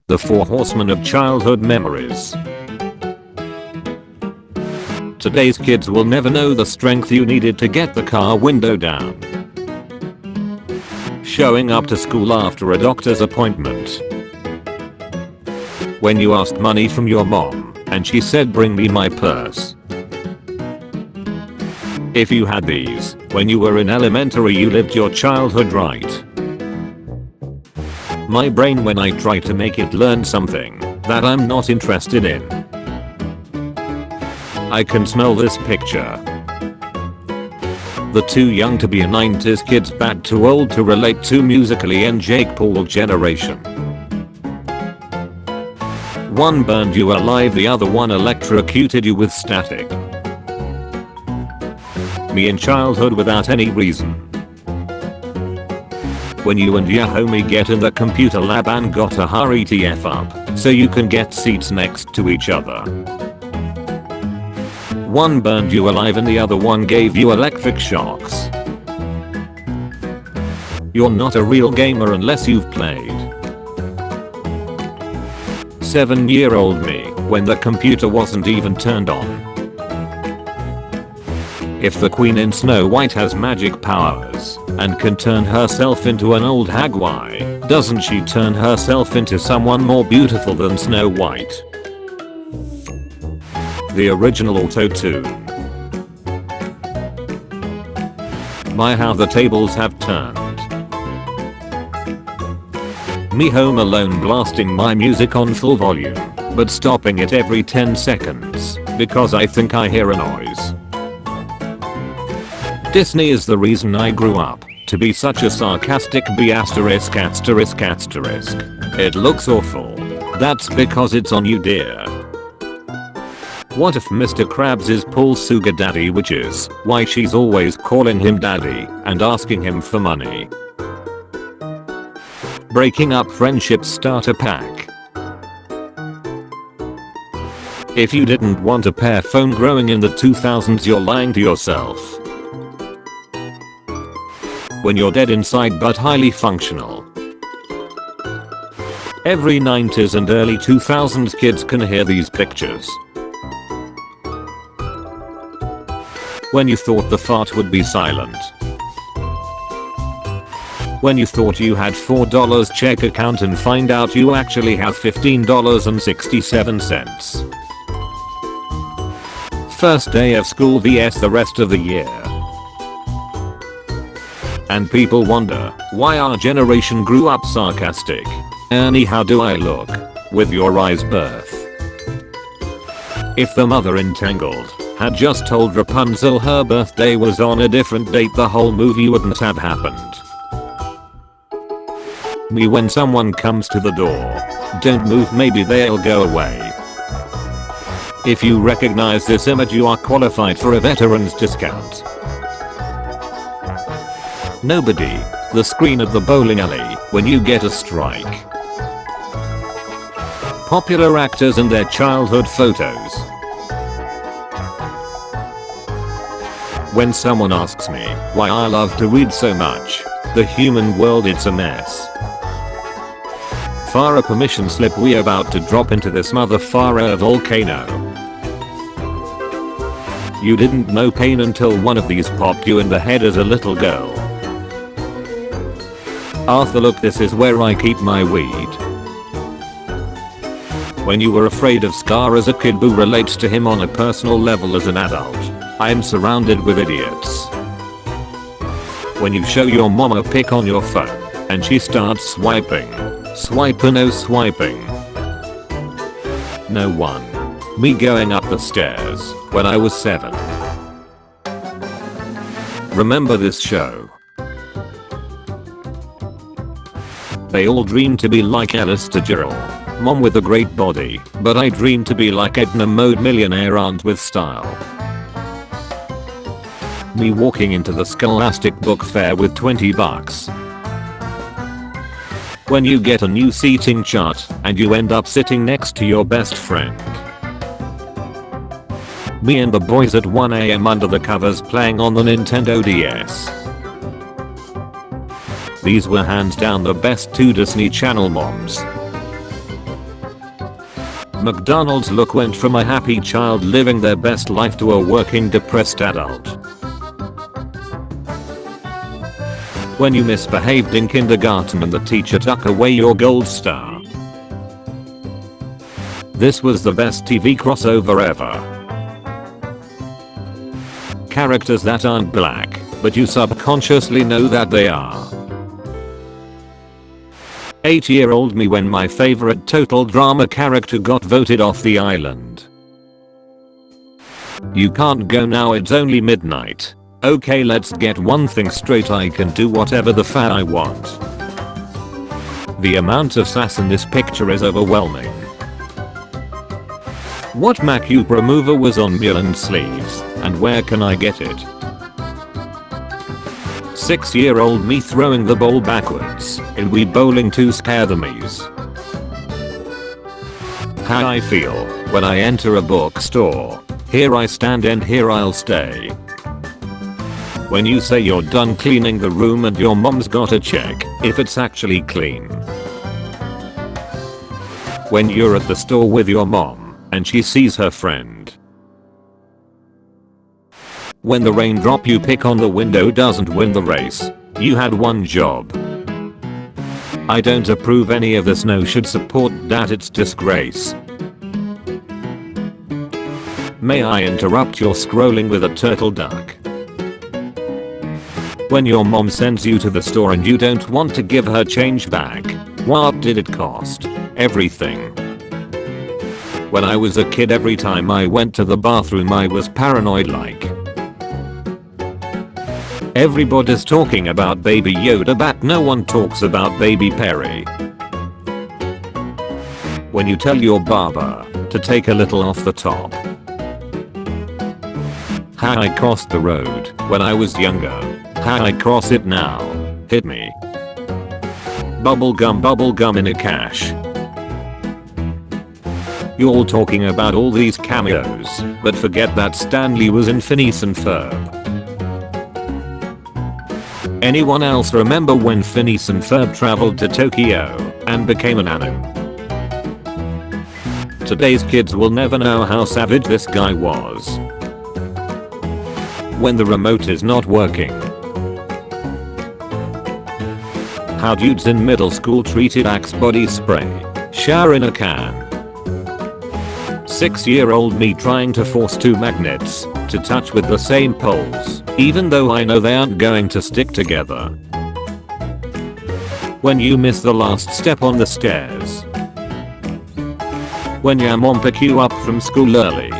The four horsemen of childhood memories. Today's kids will never know the strength you needed to get the car window down. Showing up to school after a doctor's appointment. When you asked money from your mom and she said bring me my purse. If you had these when you were in elementary, you lived your childhood right. My brain when I try to make it learn something that I'm not interested in. I can smell this picture. The too young to be a 90s kids bad too old to relate to musically and Jake Paul generation. One burned you alive, the other one electrocuted you with static. Me in childhood without any reason. When you and your homie get in the computer lab and gotta hurry TF up so you can get seats next to each other. One burned you alive and the other one gave you electric shocks. You're not a real gamer unless you've played. 7-year-old me when the computer wasn't even turned on. If the queen in Snow White has magic powers and can turn herself into an old hag, why doesn't she turn herself into someone more beautiful than Snow White? The original autotune. My how the tables have turned. Me home alone blasting my music on full volume, but stopping it every 10 seconds because I think I hear a noise. Disney is the reason I grew up to be such a sarcastic B*******. It looks awful. That's because it's on you, dear. What if Mr. Krabs is Paul's sugar daddy, which is why she's always calling him daddy and asking him for money? Breaking up friendship starter pack. If you didn't want a pear phone growing in the 2000s, you're lying to yourself. When you're dead inside but highly functional. Every 90s and early 2000s kids can hear these pictures. When you thought the fart would be silent. When you thought you had $4 check account and find out you actually have $15.67. First day of school vs the rest of the year. And people wonder why our generation grew up sarcastic. Annie, how do I look with your eyes birth? If the mother in Tangled had just told Rapunzel her birthday was on a different date, the whole movie wouldn't have happened. Me when someone comes to the door, don't move, maybe they'll go away. If you recognize this image, you are qualified for a veteran's discount. Nobody. The screen at the bowling alley when you get a strike. Popular actors and their childhood photos. When someone asks me why I love to read so much, the human world, it's a mess. Fara permission slip, we about to drop into this motherfara volcano. You didn't know pain until one of these popped you in the head as a little girl. Arthur, look, this is where I keep my weed. When you were afraid of Scar as a kid, who relates to him on a personal level as an adult. I am surrounded with idiots. When you show your mom a pic on your phone and she starts swiping. Swiping, oh swiping. No one. Me going up the stairs when I was 7. Remember this show? They all dream to be like Ellis DeGeneres, mom with a great body, but I dream to be like Edna Mode, millionaire aunt with style. Me walking into the Scholastic Book Fair with 20 bucks. When you get a new seating chart and you end up sitting next to your best friend. Me and the boys at 1 AM under the covers playing on the Nintendo DS. These were hands down the best 2 Disney Channel moms. McDonald's look went from a happy child living their best life to a working depressed adult. When you misbehaved in kindergarten and the teacher took away your gold star. This was the best TV crossover ever. Characters that aren't black, but you subconsciously know that they are. 8-year-old me when my favorite total drama character got voted off the island. You can't go now, it's only midnight. Okay, let's get one thing straight, I can do whatever the f I want. The amount of sass in this picture is overwhelming. What Mac-up remover was on Mulan's sleeves, and where can I get it? 6-year-old me throwing the ball backwards in Wii Bowling to scare the me's. How I feel when I enter a bookstore. Here I stand and here I'll stay. When you say you're done cleaning the room and your mom's gotta check if it's actually clean. When you're at the store with your mom and she sees her friend. When the raindrop you pick on the window doesn't win the race. You had one job. I don't approve any of this, no should support that, it's disgrace. May I interrupt your scrolling with a turtle duck? When your mom sends you to the store and you don't want to give her change back. What did it cost? Everything. When I was a kid, every time I went to the bathroom I was paranoid like. Everybody's talking about Baby Yoda but no one talks about Baby Perry. When you tell your barber to take a little off the top. How I crossed the road when I was younger. How I cross it now. Hit me. Bubblegum in a cash. You're all talking about all these cameos, but forget that Stanley was in Phineas and Ferb. Anyone else remember when Phineas and Ferb traveled to Tokyo and became an anime? Today's kids will never know how savage this guy was. When the remote is not working. How dudes in middle school treated Axe body spray. Shower in a can. 6-year-old me trying to force two magnets to touch with the same poles, even though I know they aren't going to stick together. When you miss the last step on the stairs. When your mom pick you up from school early.